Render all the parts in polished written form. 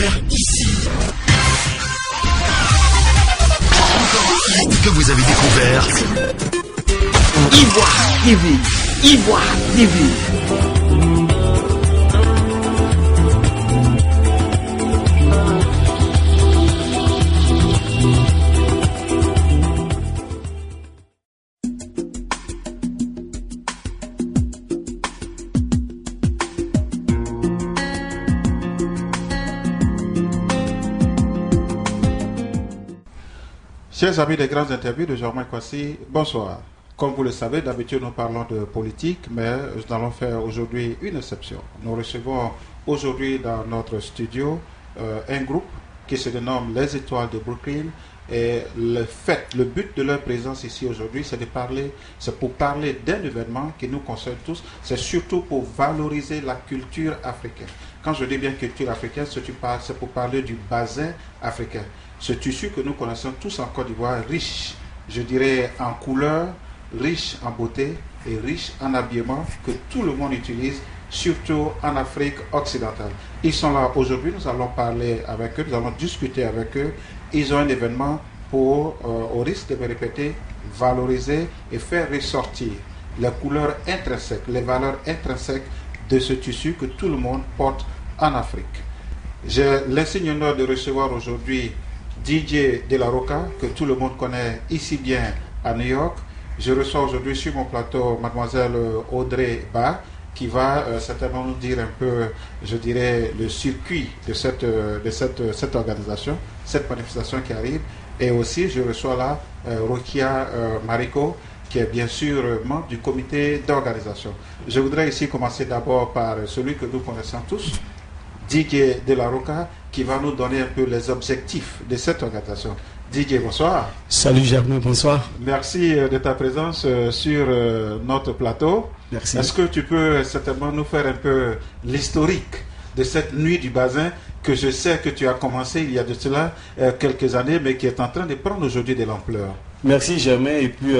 découvert ici. Que vous avez découvert Ivoire TV. Ivoire TV. Chers amis des grandes interviews de Germain Kwasi, bonsoir. Comme vous le savez, d'habitude nous parlons de politique, mais nous allons faire aujourd'hui une exception. Nous recevons aujourd'hui dans notre studio un groupe qui se dénomme Les Étoiles de Brooklyn. Et le but de leur présence ici aujourd'hui, c'est pour parler d'un événement qui nous concerne tous. C'est surtout pour valoriser la culture africaine. Quand je dis bien culture africaine, c'est pour parler du bassin africain. Ce tissu que nous connaissons tous en Côte d'Ivoire, riche, je dirais, en couleurs, riche en beauté et riche en habillement, que tout le monde utilise, surtout en Afrique occidentale. Ils sont là aujourd'hui, nous allons parler avec eux, nous allons discuter avec eux. Ils ont un événement pour, au risque de me répéter, valoriser et faire ressortir les couleurs intrinsèques, les valeurs intrinsèques de ce tissu que tout le monde porte en Afrique. J'ai l'insigne honneur de recevoir aujourd'hui DJ De La Rocca, que tout le monde connaît ici bien à New York. Je reçois aujourd'hui sur mon plateau mademoiselle Audrey Ba, qui va certainement nous dire un peu, je dirais, le circuit de cette organisation, cette manifestation qui arrive. Et aussi, je reçois là Rokia Mariko, qui est bien sûr membre du comité d'organisation. Je voudrais ici commencer d'abord par celui que nous connaissons tous, DJ De La Rocca, qui va nous donner un peu les objectifs de cette organisation. DJ, bonsoir. Salut Germain, bonsoir. Merci de ta présence sur notre plateau. Merci. Est-ce que tu peux certainement nous faire un peu l'historique de cette nuit du bassin que je sais que tu as commencé il y a de cela quelques années, mais qui est en train de prendre aujourd'hui de l'ampleur? Merci Germain, et puis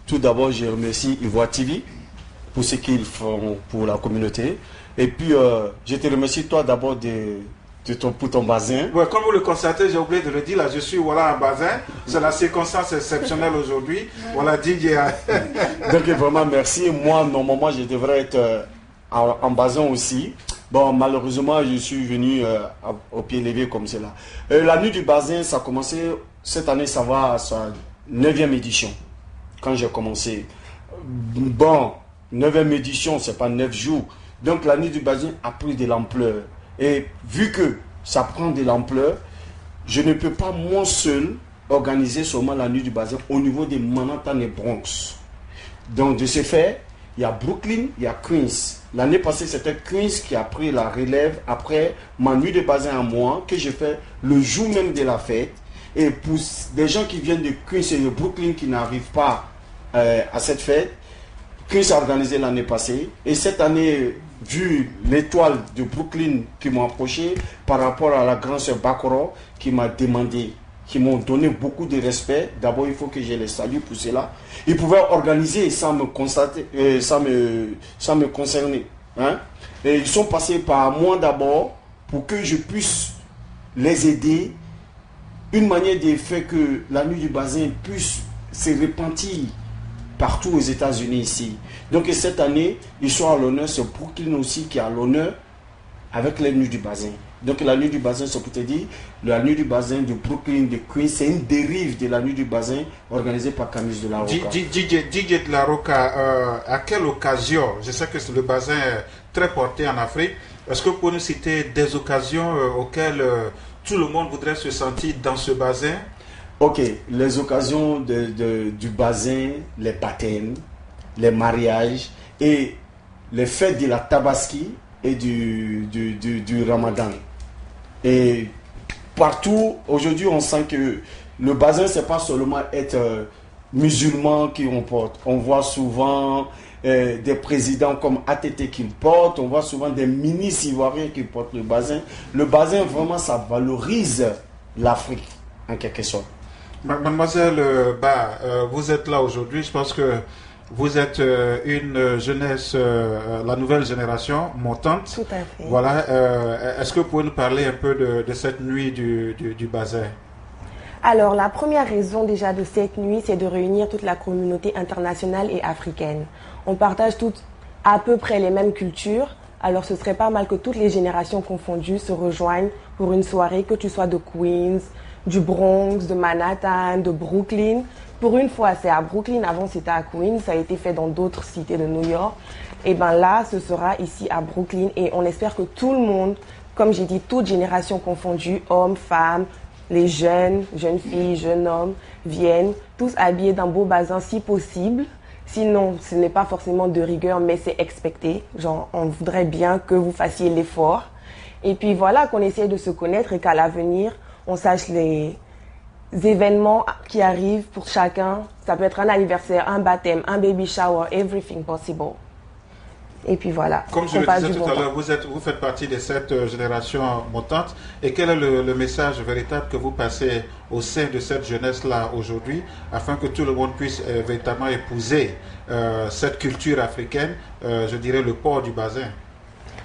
tout d'abord je remercie Ivoire TV pour ce qu'ils font pour la communauté. Et puis je te remercie toi d'abord pour ton bassin. Ouais, comme vous le constatez, j'ai oublié de le dire, là je suis en bassin, c'est la circonstance exceptionnelle aujourd'hui. Voilà, DJ. Donc vraiment merci. Moi normalement je devrais être en bassin aussi. Bon, malheureusement je suis venu au pied levé comme cela. La nuit du bassin, ça a commencé cette année, ça va à sa 9e édition quand j'ai commencé. Bon, 9e édition, c'est pas 9 jours. Donc la nuit du bassin a pris de l'ampleur. Et vu que ça prend de l'ampleur, je ne peux pas moi seul organiser seulement la nuit du bassin au niveau de Manhattan et Bronx. Donc de ce fait, il y a Brooklyn, il y a Queens. L'année passée, c'était Queens qui a pris la relève après ma nuit de bassin à moi, que j'ai fait le jour même de la fête. Et pour des gens qui viennent de Queens et de Brooklyn qui n'arrivent pas à cette fête, Queens a organisé l'année passée. Et cette année, vu l'étoile de Brooklyn qui m'ont approché par rapport à la grande sœur Bakoro qui m'a demandé, qui m'ont donné beaucoup de respect. D'abord, il faut que je les salue pour cela. Ils pouvaient organiser sans me constater, sans me concerner. Hein? Et ils sont passés par moi d'abord pour que je puisse les aider. Une manière de faire que la nuit du bassin puisse se repentir partout aux États-Unis ici. Donc cette année, ils sont à l'honneur, c'est Brooklyn aussi qui est à l'honneur avec la nuit du bassin. Donc la nuit du bassin, c'est pour te dire, la nuit du bassin de Brooklyn, de Queens, c'est une dérive de la nuit du bassin organisée par Camille De La Rocca. DJ De La Rocca, à quelle occasion, je sais que c'est le bassin très porté en Afrique, est-ce que vous pouvez nous citer des occasions auxquelles tout le monde voudrait se sentir dans ce bassin? Ok, les occasions du bassin, les baptêmes, les mariages et les fêtes de la Tabaski et du Ramadan. Et partout, aujourd'hui, on sent que le bassin, c'est pas seulement être musulman qui on porte. On voit souvent des présidents comme ATT qui le portent, on voit souvent des ministres ivoiriens qui portent le bassin. Le bassin, vraiment, ça valorise l'Afrique, en quelque sorte. Mademoiselle Ba, vous êtes là aujourd'hui, je pense que Vous êtes une jeunesse, la nouvelle génération montante. Tout à fait. Voilà. Est-ce que vous pouvez nous parler un peu de cette nuit du bazin? Alors, la première raison déjà de cette nuit, c'est de réunir toute la communauté internationale et africaine. On partage toutes à peu près les mêmes cultures, alors ce serait pas mal que toutes les générations confondues se rejoignent pour une soirée, que tu sois de Queens, du Bronx, de Manhattan, de Brooklyn. Pour une fois, c'est à Brooklyn, avant c'était à Queens, ça a été fait dans d'autres cités de New York. Et bien là, ce sera ici à Brooklyn et on espère que tout le monde, comme j'ai dit, toutes générations confondues, hommes, femmes, les jeunes filles, jeunes hommes, viennent tous habillés d'un beau bazin si possible. Sinon, ce n'est pas forcément de rigueur, mais c'est expecté. Genre, on voudrait bien que vous fassiez l'effort. Et puis voilà, qu'on essaye de se connaître et qu'à l'avenir, on sache les événements qui arrivent pour chacun. Ça peut être un anniversaire, un baptême, un baby shower, everything possible. Et puis voilà. Comme je le disais tout à l'heure, vous faites partie de cette génération montante. Et quel est le message véritable que vous passez au sein de cette jeunesse-là aujourd'hui, afin que tout le monde puisse véritablement épouser cette culture africaine, je dirais le port du bazin?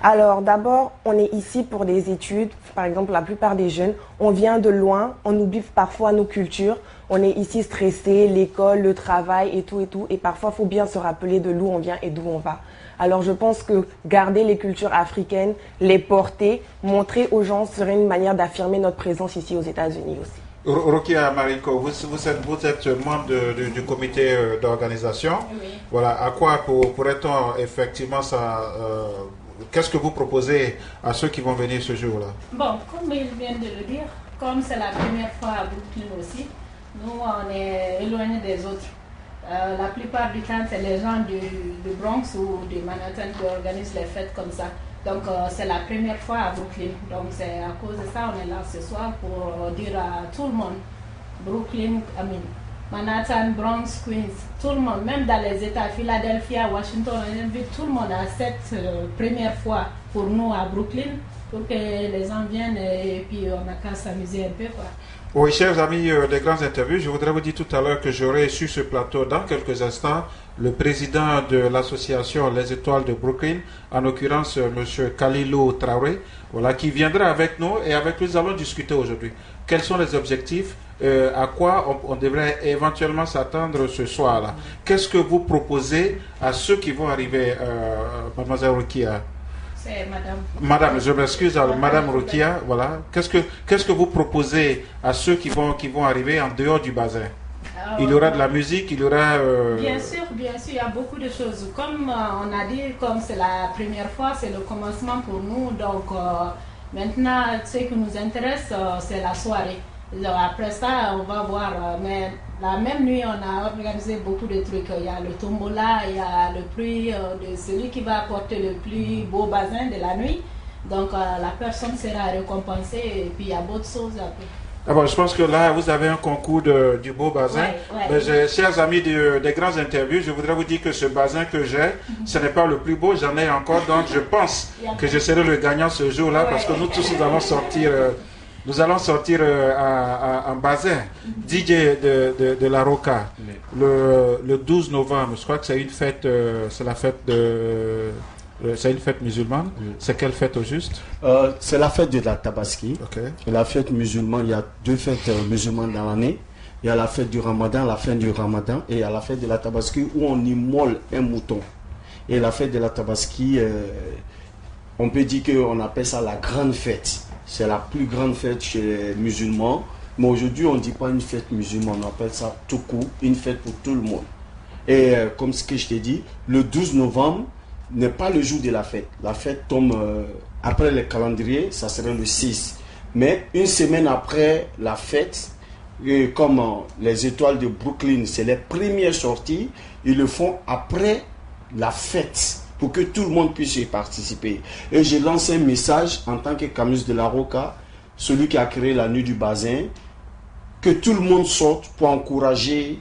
Alors d'abord, on est ici pour des études. Par exemple, la plupart des jeunes, on vient de loin, on oublie parfois nos cultures. On est ici stressé, l'école, le travail et tout. Et parfois, il faut bien se rappeler de d'où on vient et d'où on va. Alors je pense que garder les cultures africaines, les porter, montrer aux gens serait une manière d'affirmer notre présence ici aux États-Unis aussi. Rokia Mariko, vous êtes membre du comité d'organisation. Oui. Voilà, à quoi pourrait-on effectivement ça... qu'est-ce que vous proposez à ceux qui vont venir ce jour-là? Bon, comme il vient de le dire, comme c'est la première fois à Brooklyn aussi, nous on est éloignés des autres. La plupart du temps, c'est les gens du Bronx ou du Manhattan qui organisent les fêtes comme ça. Donc c'est la première fois à Brooklyn. Donc c'est à cause de ça on est là ce soir pour dire à tout le monde, Brooklyn, Manhattan, Bronx, Queens, tout le monde, même dans les États, Philadelphia, Washington, on invite tout le monde à cette première fois pour nous à Brooklyn, pour que les gens viennent et puis on a qu'à s'amuser un peu, quoi. Oui, chers amis des grandes interviews, je voudrais vous dire tout à l'heure que j'aurai sur ce plateau dans quelques instants le président de l'association Les Étoiles de Brooklyn, en l'occurrence M. Kalilou Traoré, voilà, qui viendra avec nous et avec nous allons discuter aujourd'hui. Quels sont les objectifs, à quoi on devrait éventuellement s'attendre ce soir-là? Qu'est-ce que vous proposez à ceux qui vont arriver, Mademoiselle Rukia? C'est Madame. Madame, je m'excuse, Madame Rukia, voilà. Qu'est-ce que vous proposez à ceux qui vont arriver en dehors du bazin? Il y aura de la musique, il y aura... Bien sûr, il y a beaucoup de choses. Comme on a dit, comme c'est la première fois, c'est le commencement pour nous. Donc maintenant, ce qui nous intéresse, c'est la soirée. Après ça, on va voir. Mais la même nuit, on a organisé beaucoup de trucs. Il y a le tombola, il y a le prix de celui qui va apporter le plus beau bazin de la nuit. Donc la personne sera récompensée et puis il y a d'autres choses après. Ah bon, je pense que là, vous avez un concours du beau bazin. Ouais. Mais chers amis des grands interviews, je voudrais vous dire que ce bazin que j'ai, ce n'est pas le plus beau, j'en ai encore. Donc je pense que je serai le gagnant ce jour-là parce que nous tous, nous allons sortir... Nous allons sortir un bazin DJ de la Roca le 12 novembre. Je crois que c'est une fête, c'est la fête c'est une fête musulmane. C'est quelle fête au juste? C'est la fête de la Tabaski. Okay. La fête musulmane, il y a deux fêtes musulmanes dans l'année. Il y a la fête du Ramadan, la fin du Ramadan, et il y a la fête de la Tabaski où on immole un mouton. Et la fête de la Tabaski, on peut dire qu'on appelle ça la grande fête. C'est la plus grande fête chez les musulmans. Mais aujourd'hui, on ne dit pas une fête musulmane, on appelle ça tout court, une fête pour tout le monde. Et comme ce que je t'ai dit, le 12 novembre n'est pas le jour de la fête. La fête tombe après le calendrier, ça serait le 6. Mais une semaine après la fête, comme les Étoiles de Brooklyn, c'est les premières sorties, ils le font après la fête, pour que tout le monde puisse y participer. Et j'ai lancé un message en tant que Camus de la Roca, celui qui a créé la nuit du bazin, que tout le monde sorte pour encourager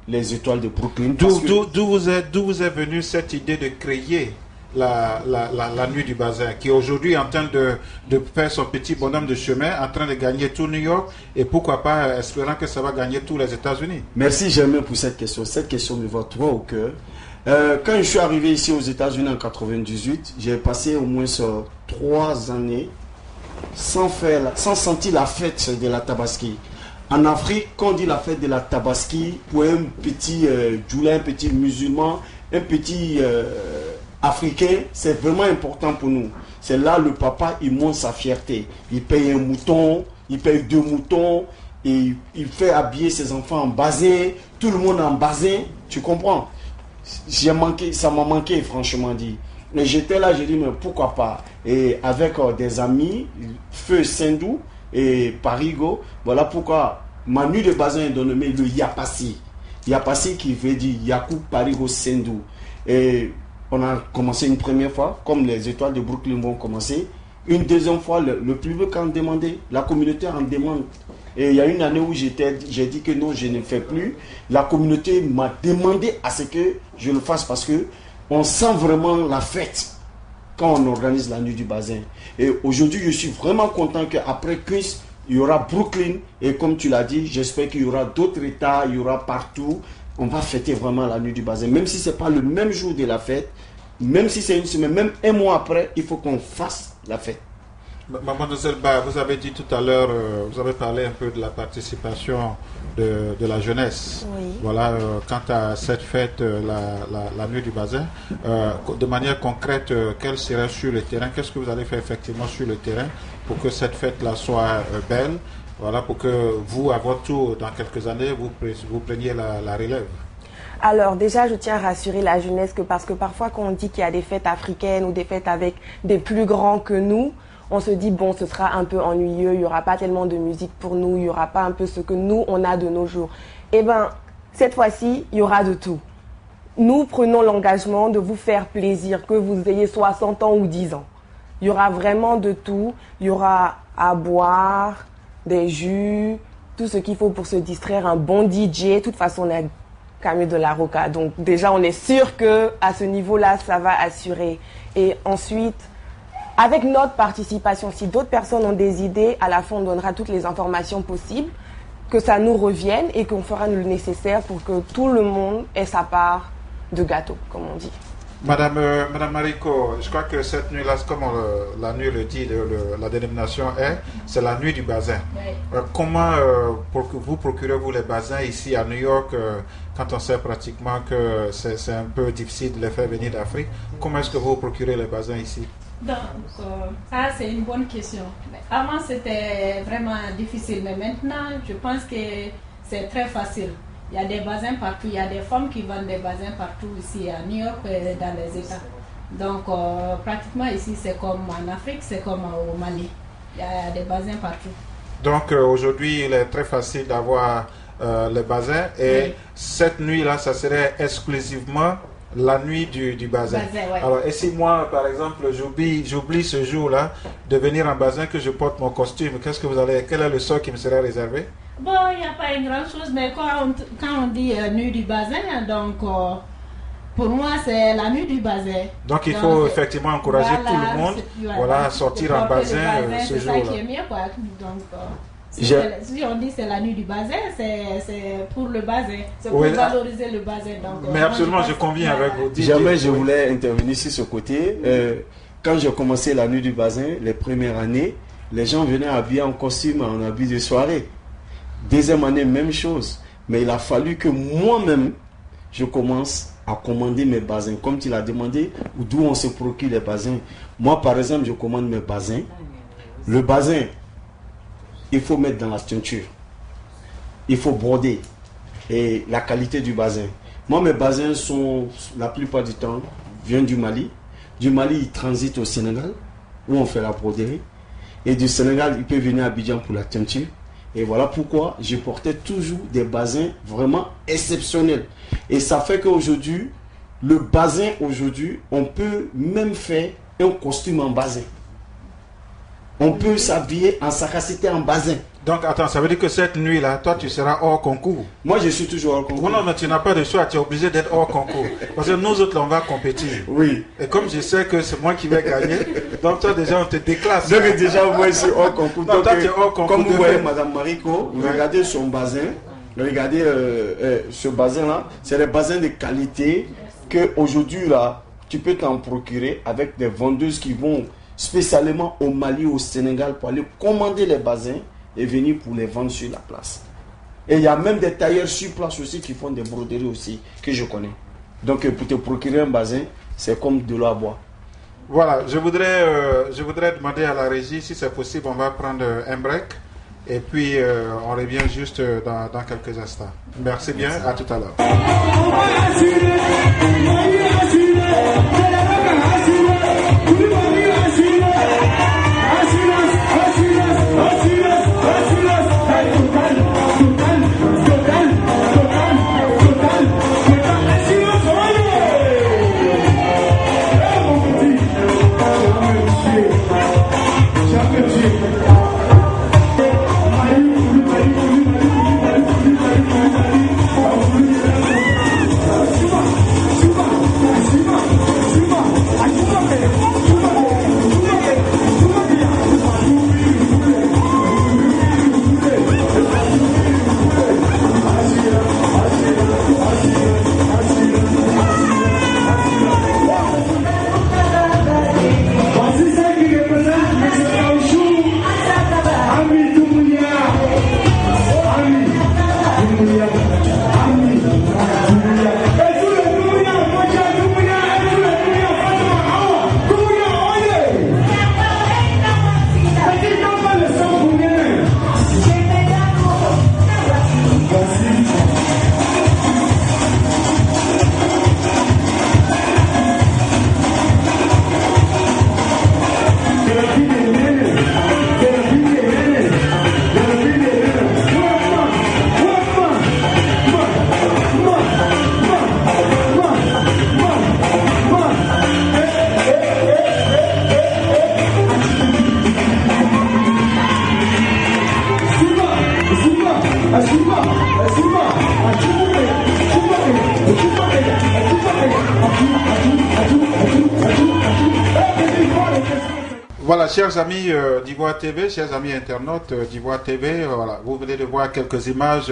les Étoiles de Brooklyn. D'où vous est venue cette idée de créer la nuit du bazin, qui est aujourd'hui en train de faire son petit bonhomme de chemin, en train de gagner tout New York, et pourquoi pas espérant que ça va gagner tous les États-Unis. Merci Germain pour cette question. Cette question me va trop au cœur. Quand je suis arrivé ici aux États-Unis en 98, j'ai passé au moins 3 années sans sentir la fête de la Tabaski. En Afrique, quand on dit la fête de la Tabaski, pour un petit Djoula, un petit musulman, un petit Africain, c'est vraiment important pour nous. C'est là le papa, il montre sa fierté. Il paye un mouton, il paye 2 moutons, et il fait habiller ses enfants en bazin, tout le monde en bazin, tu comprends? Ça m'a manqué, franchement dit. Mais j'étais là, j'ai dit, mais pourquoi pas? Et avec des amis, Feu Sendou et Parigo, voilà pourquoi ma nuit de bazin est dénommée le Yapassi. Yapassi qui veut dire Yakou Parigo Sendou. Et on a commencé une première fois, comme les étoiles de Brooklyn vont commencer. Une deuxième fois, le public en demandait, la communauté en demande. Et il y a une année où j'ai dit que non, je ne fais plus. La communauté m'a demandé à ce que je le fasse parce que on sent vraiment la fête quand on organise la nuit du bazin. Et aujourd'hui, je suis vraiment content qu'après Queens, il y aura Brooklyn. Et comme tu l'as dit, j'espère qu'il y aura d'autres États, il y aura partout. On va fêter vraiment la nuit du bazin. Même si ce n'est pas le même jour de la fête, même si c'est une semaine, même un mois après, il faut qu'on fasse la fête. Mademoiselle Ba, vous avez dit tout à l'heure, vous avez parlé un peu de la participation de la jeunesse. Oui. Voilà, quant à cette fête, la nuit du bazin, de manière concrète, quelle serait sur le terrain? Qu'est-ce que vous allez faire effectivement sur le terrain pour que cette fête-là soit belle? Voilà, pour que vous, à votre tour, dans quelques années, vous preniez la relève. Alors déjà, je tiens à rassurer la jeunesse que parce que parfois quand on dit qu'il y a des fêtes africaines ou des fêtes avec des plus grands que nous, on se dit bon, ce sera un peu ennuyeux, il n'y aura pas tellement de musique pour nous, il n'y aura pas un peu ce que nous, on a de nos jours. Eh bien, cette fois-ci, il y aura de tout. Nous prenons l'engagement de vous faire plaisir, que vous ayez 60 ans ou 10 ans. Il y aura vraiment de tout. Il y aura à boire, des jus, tout ce qu'il faut pour se distraire, un bon DJ. De toute façon, on a Camille de la Roca. Donc déjà, on est sûr qu'à ce niveau-là, ça va assurer. Et ensuite, avec notre participation, si d'autres personnes ont des idées, à la fin, on donnera toutes les informations possibles, que ça nous revienne et qu'on fera le nécessaire pour que tout le monde ait sa part de gâteau, comme on dit. Madame Mariko, je crois que cette nuit-là, comme la nuit le dit, la dénomination c'est la nuit du bazin. Oui. Comment vous procurez-vous les bazins ici à New York quand on sait pratiquement que c'est un peu difficile de les faire venir d'Afrique? Comment est-ce que vous procurez les bazins ici? Donc, ça c'est une bonne question. Mais avant c'était vraiment difficile, mais maintenant je pense que c'est très facile. Il y a des bazins partout, il y a des femmes qui vendent des bazins partout ici à New York et dans les États. Donc pratiquement ici c'est comme en Afrique, c'est comme au Mali. Il y a des bazins partout. Donc aujourd'hui il est très facile d'avoir les bazins et oui. Cette nuit-là ça serait exclusivement la nuit du bazin. Ouais. Alors, et si moi, par exemple, j'oublie ce jour-là de venir en bazin, que je porte mon costume, quel est le sort qui me sera réservé? Bon, il n'y a pas une grande chose, mais quand on dit nuit du bazin, donc pour moi c'est la nuit du bazin. Donc il faut effectivement encourager tout le monde à sortir en bazin ce jour-là. C'est ça qui est mieux, quoi. Donc, si on dit c'est la nuit du bazin, c'est pour le bazin, c'est pour valoriser le bazin. Donc, mais absolument, je conviens avec vous. Jamais je voulais intervenir sur ce côté. Quand j'ai commencé la nuit du bazin, les premières années, les gens venaient habillés en costume, en habit de soirée. Deuxième année, même chose. Mais il a fallu que moi-même, je commence à commander mes bazins. Comme tu l'as demandé, d'où on se procure les bazins. Moi, par exemple, je commande mes bazins. Le bazin, il faut mettre dans la teinture. Il faut broder. Et la qualité du bazin. Moi, mes bazins sont, la plupart du temps, viennent du Mali. Du Mali, ils transitent au Sénégal, où on fait la broderie. Et du Sénégal, il peut venir à Abidjan pour la teinture. Et voilà pourquoi je portais toujours des bazins vraiment exceptionnels. Et ça fait qu'aujourd'hui, le bazin, aujourd'hui, on peut même faire un costume en bazin. on peut s'habiller en saracité en bazin. Donc attends, ça veut dire que cette nuit-là, toi tu seras hors concours. Moi je suis toujours hors concours. Non, mais tu n'as pas de choix, tu es obligé d'être hors concours. Parce que nous autres, là, on va compétir. Oui. Et comme je sais que c'est moi qui vais gagner, donc toi déjà on te déclasse. Donc déjà moi je suis hors concours. Non, donc, toi tu es hors concours. comme vous voyez Madame Mariko, Ouais. regardez son bazin. Regardez ce bazin-là. C'est des bazins de qualité que aujourd'hui là, tu peux t'en procurer avec des vendeuses qui vont spécialement au Mali, au Sénégal pour aller commander les bazins et venir pour les vendre sur la place. Et il y a même des tailleurs sur place aussi qui font des broderies aussi, que je connais. Donc pour te procurer un bazin, c'est comme de l'eau à boire. Voilà, je voudrais demander à la régie si c'est possible, on va prendre un break. Et puis on revient juste dans quelques instants. Merci bien, à tout à l'heure. Voilà, chers amis d'Ivoire TV, chers amis internautes d'Ivoire TV, voilà, vous venez de voir quelques images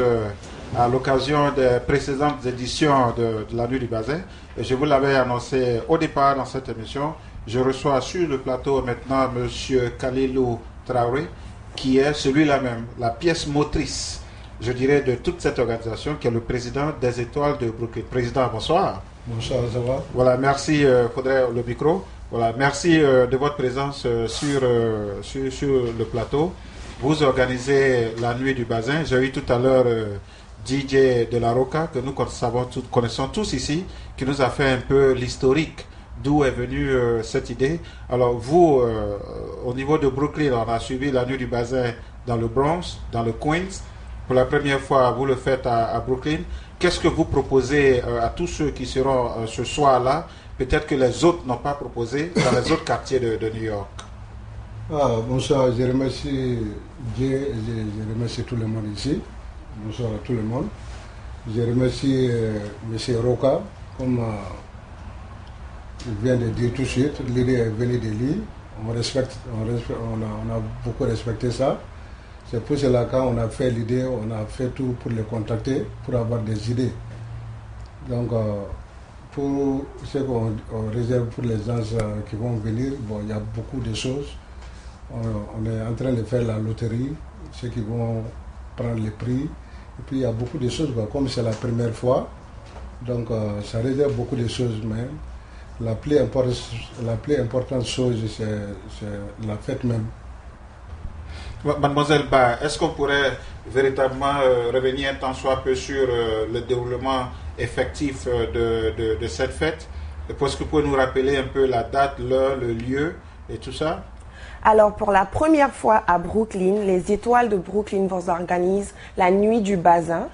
à l'occasion des précédentes éditions de la Nuit du Bazin. Et je vous l'avais annoncé au départ dans cette émission. Je reçois sur le plateau maintenant M. Kalilou Traoré, qui est celui-là même, la pièce motrice, je dirais, de toute cette organisation, qui est le président des Étoiles de Brooklyn. Président, bonsoir. Bonsoir, ça va? Voilà, merci, faudrait le micro. Voilà, merci de votre présence sur le plateau. Vous organisez la Nuit du Bazin. J'ai eu tout à l'heure DJ de la Roca, que nous connaissons tous ici, qui nous a fait un peu l'historique d'où est venue cette idée. Alors vous, au niveau de Brooklyn, on a suivi la Nuit du Bazin dans le Bronx, dans le Queens. Pour la première fois, vous le faites à Brooklyn. Qu'est-ce que vous proposez à tous ceux qui seront ce soir-là, peut-être que les autres n'ont pas proposé dans les autres quartiers de New York? Bonsoir, je remercie Dieu et je remercie tout le monde ici. Bonsoir à tout le monde. Je remercie M. Roca, comme il vient de dire tout de suite, l'idée est venue de lui. On a beaucoup respecté ça. C'est pour cela quand on a fait l'idée, on a fait tout pour les contacter, pour avoir des idées. Donc, pour ce qu'on réserve pour les gens qui vont venir, bon, il y a beaucoup de choses. On est en train de faire la loterie, ceux qui vont prendre les prix. Et puis il y a beaucoup de choses, comme c'est la première fois, donc ça réserve beaucoup de choses même. La plus importante chose, c'est la fête même. Mademoiselle Ba, est-ce qu'on pourrait véritablement revenir un tant soit peu sur le déroulement effectif de cette fête? Est-ce que vous pouvez nous rappeler un peu la date, l'heure, le lieu et tout ça? Alors, pour la première fois à Brooklyn, les Étoiles de Brooklyn vous organisent la Nuit du Bazin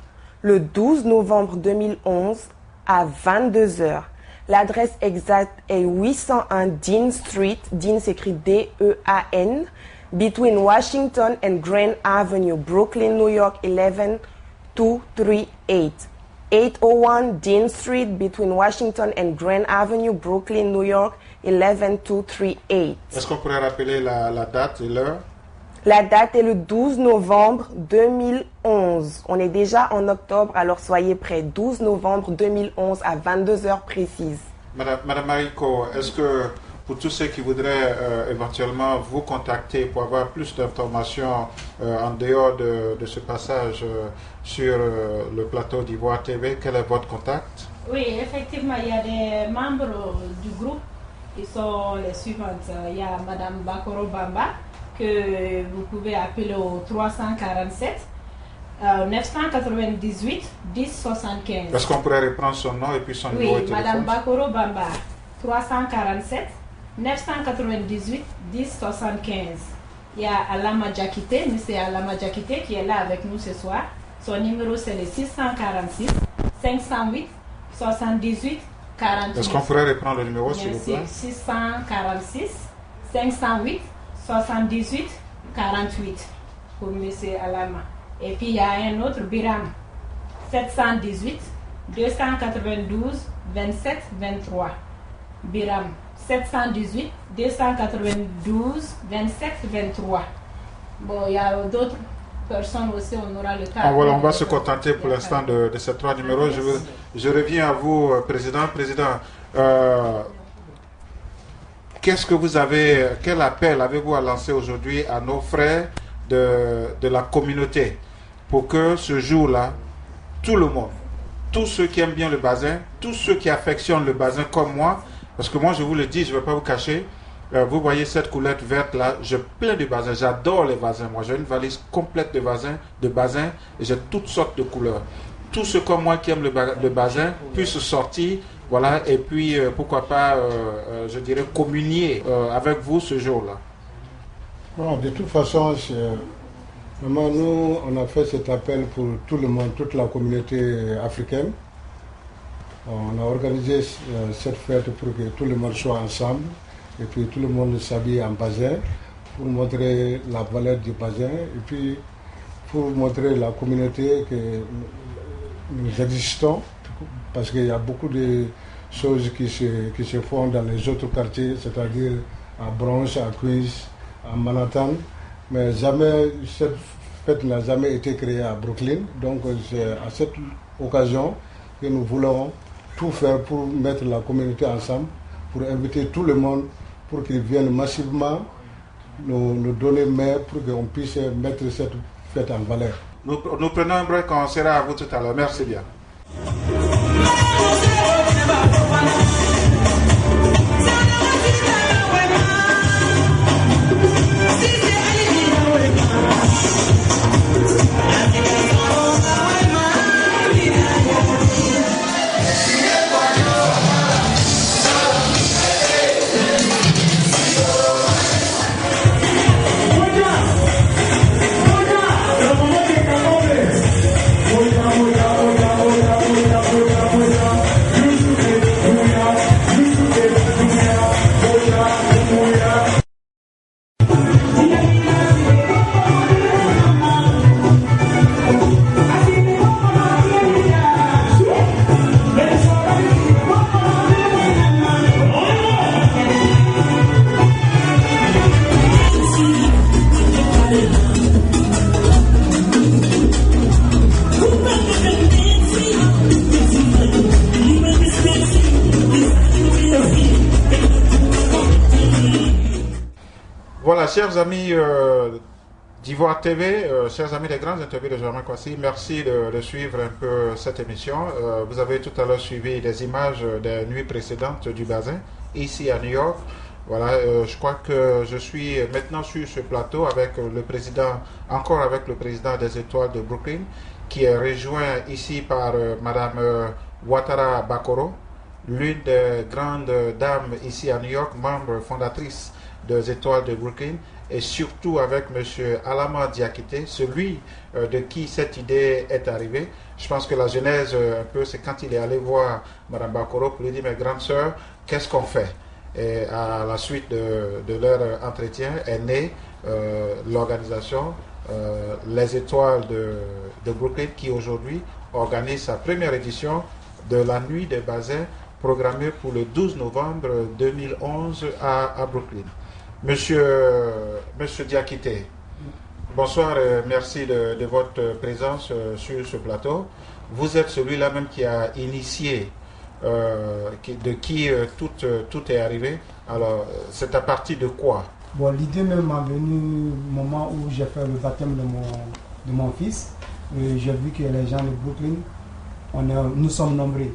le 12 novembre 2011 à 22h. L'adresse exacte est 801 Dean Street. Dean s'écrit D-E-A-N. between Washington and Grand Avenue, Brooklyn, New York 11238. 801 Dean Street between Washington and Grand Avenue, Brooklyn, New York 11238. Est-ce qu'on pourrait rappeler la date et l'heure? La date est le 12 novembre 2011. On est déjà en octobre, alors soyez prêts. 12 novembre 2011 à 22 heures précises. Madame Mariko, est-ce que pour tous ceux qui voudraient éventuellement vous contacter pour avoir plus d'informations en dehors de ce passage sur le plateau d'Ivoire TV, quel est votre contact? Oui, effectivement, il y a des membres du groupe. Ils sont les suivantes. Il y a Madame Bakoro Bamba, que vous pouvez appeler au 347 998 10 75. Est-ce qu'on pourrait reprendre son nom et puis son numéro de téléphone? Madame Bakoro Bamba, 347 998 10 75. Il y a Alama Diakite, M. Alama Diakite qui est là avec nous ce soir. Son numéro c'est le 646 508 78 48. Est-ce qu'on pourrait reprendre le numéro s'il vous plaît? 646 508 78 48 pour M. Alama. Et puis il y a un autre Biram, 718 292 27 23. Biram, 718 292 27 23. Bon, il y a d'autres personnes aussi, on aura le cas. Voilà, on va se contenter pour l'instant de ces trois numéros. Je reviens à vous, Président. Président, quel appel avez-vous à lancer aujourd'hui à nos frères de la communauté pour que ce jour-là, tout le monde, tous ceux qui aiment bien le Bazin, tous ceux qui affectionnent le Bazin comme moi, parce que moi je vous le dis, je ne vais pas vous cacher, vous voyez cette coulette verte là, j'ai plein de bazins, j'adore les bazins, moi j'ai une valise complète de bazins et j'ai toutes sortes de couleurs. Tous ceux comme moi qui aiment le bazin puissent sortir, voilà, et puis pourquoi pas, je dirais, communier avec vous ce jour-là. Bon, de toute façon, vraiment, nous, on a fait cet appel pour tout le monde, toute la communauté africaine. On a organisé cette fête pour que tout le monde soit ensemble et puis tout le monde s'habille en bazin pour montrer la valeur du bazin et puis pour montrer la communauté que nous existons parce qu'il y a beaucoup de choses qui se font dans les autres quartiers, c'est-à-dire à Bronx, à Queens, à Manhattan, mais jamais cette fête n'a jamais été créée à Brooklyn. Donc c'est à cette occasion que nous voulons tout faire pour mettre la communauté ensemble, pour inviter tout le monde, pour qu'ils viennent massivement nous donner main pour qu'on puisse mettre cette fête en valeur. Nous prenons un break, on sera à vous tout à l'heure. Merci bien. Voilà, chers amis d'Ivoire TV, chers amis des grandes interviews de Germain Kwasi, merci de suivre un peu cette émission. Vous avez tout à l'heure suivi des images des nuits précédentes du Bazin, ici à New York. Voilà, je crois que je suis maintenant sur ce plateau avec le président, encore avec le président des Étoiles de Brooklyn, qui est rejoint ici par Madame Ouattara Bakoro, l'une des grandes dames ici à New York, membre fondatrice des Étoiles de Brooklyn, et surtout avec M. Alama Diakite, celui de qui cette idée est arrivée. Je pense que la genèse, un peu, c'est quand il est allé voir Mme Bakoro pour lui dire, mes grandes sœurs, qu'est-ce qu'on fait? Et à la suite de leur entretien est née l'organisation Les Étoiles de Brooklyn qui aujourd'hui organise sa première édition de la Nuit des Bazins programmée pour le 12 novembre 2011 à Brooklyn. Monsieur Diakité, bonsoir et merci de votre présence sur ce plateau. Vous êtes celui-là même qui a initié, de qui tout est arrivé. Alors, c'est à partir de quoi? Bon, l'idée même m'a venue au moment où j'ai fait le baptême de mon fils. J'ai vu que les gens de Brooklyn, nous sommes nombreux.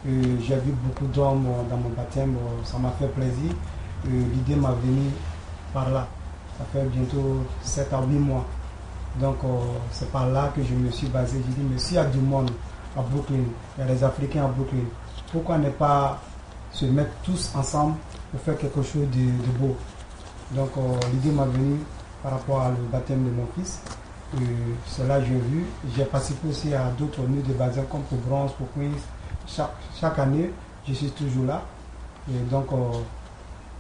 J'ai vu beaucoup d'hommes dans mon baptême, ça m'a fait plaisir. L'idée m'a venue par là. Ça fait bientôt 7 à 8 mois. Donc c'est par là que je me suis basé. J'ai dit, mais s'il y a du monde à Brooklyn, il y a des Africains à Brooklyn, pourquoi ne pas se mettre tous ensemble pour faire quelque chose de beau? Donc l'idée m'a venue par rapport au baptême de mon fils. Cela j'ai vu. J'ai participé aussi à d'autres nuits de bazin comme pour Bronx, pour Queens. Chaque année, je suis toujours là. Et donc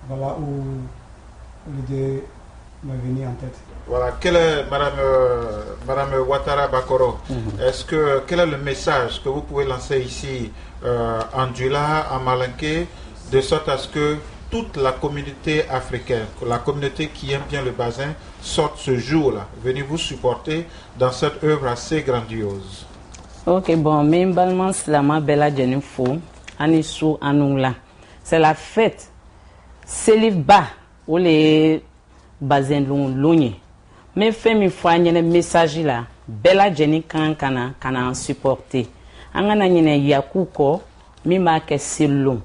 voilà où l'idée m'est venue en tête. Voilà, quelle est Madame Ouattara Bakoro, quel est le message que vous pouvez lancer ici en Djoula, en Malinké, de sorte à ce que toute la communauté africaine, la communauté qui aime bien le bazin, sorte ce jour-là, venez vous supporter dans cette œuvre assez grandiose. Ok, bon, Mimbalman Slama Bella Jenifo, Anisou Anoula. C'est la fête. C'est le bas où les bazins l'ont. Mais fait mi fois un message là, Bella Jenny kana supporter. Angana nyene yakuko, mi marque silon.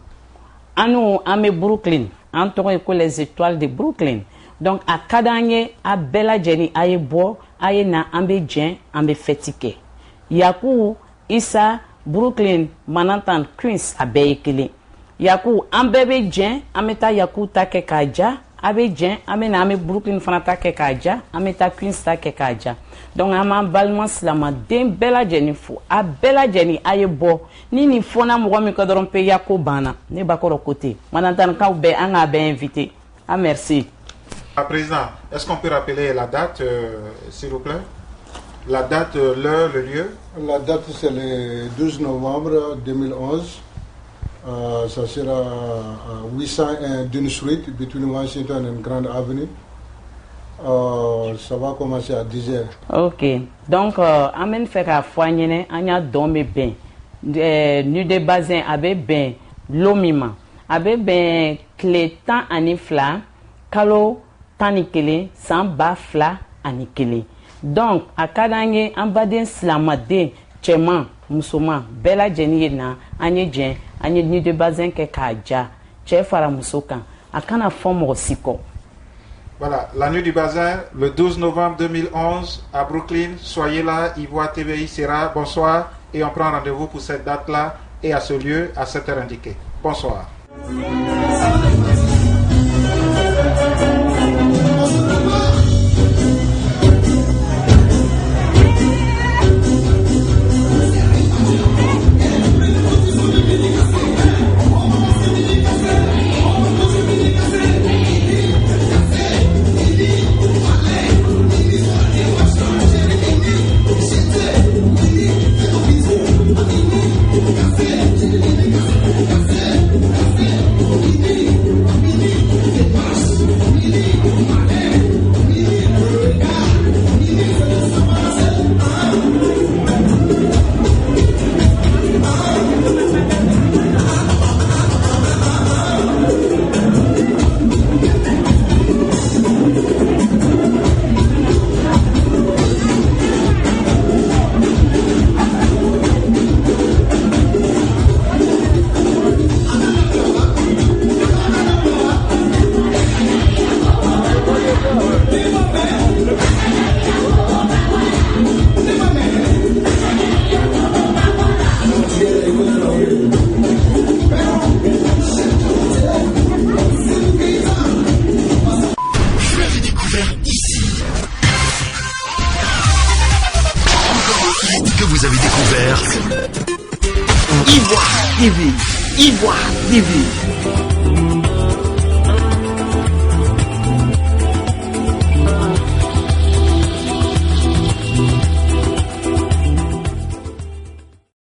Anou ame Brooklyn, entre les Étoiles de Brooklyn. Donc à Kadanye, à Bella Jenny, aye bo, aye na ambe djen, ambe fetike. Yaku Issa Brooklyn, Manhattan, Queens, abeyekele. Yaku ambebe djen, ameta yaku take kaja. Abidjan, ame Brooklyn fanata kekaja, ameta Queens ta kekaja. Donc ama balman slama den Bella Jenny fo. A Bella Jenny aye bo. Ni fona mwa mi kodoron pe yako bana. Ne bakoro côté. Manantan ka be anga be invité. Ah merci. Président, est-ce qu'on peut rappeler la date, s'il vous plaît? La date, l'heure, le lieu? La date, c'est le 12 novembre 2011. Ça sera à 801 Dune Street, between Washington and Grand Avenue. Ça va commencer à 10h. Ok. Donc, amen fait qu'à foignene, anya dormi ben. Nu de bazin abe ben, l'omima. Abe ben, clétan anifla, kalo tanikele, sans bafla anikele. Donc, à kadanye, ambaden slamade, tcheman, musoma, Bella Jenny na, anye jen, anye ni de bazin ke kaja, tche fara musoka, akana forme osiko. Voilà, la nuit du bazin, le 12 novembre 2011 à Brooklyn. Soyez là, Ivoire TVI sera. Bonsoir et on prend rendez-vous pour cette date-là et à ce lieu, à cette heure indiquée. Bonsoir. Que vous avez découvert Ivoire TV.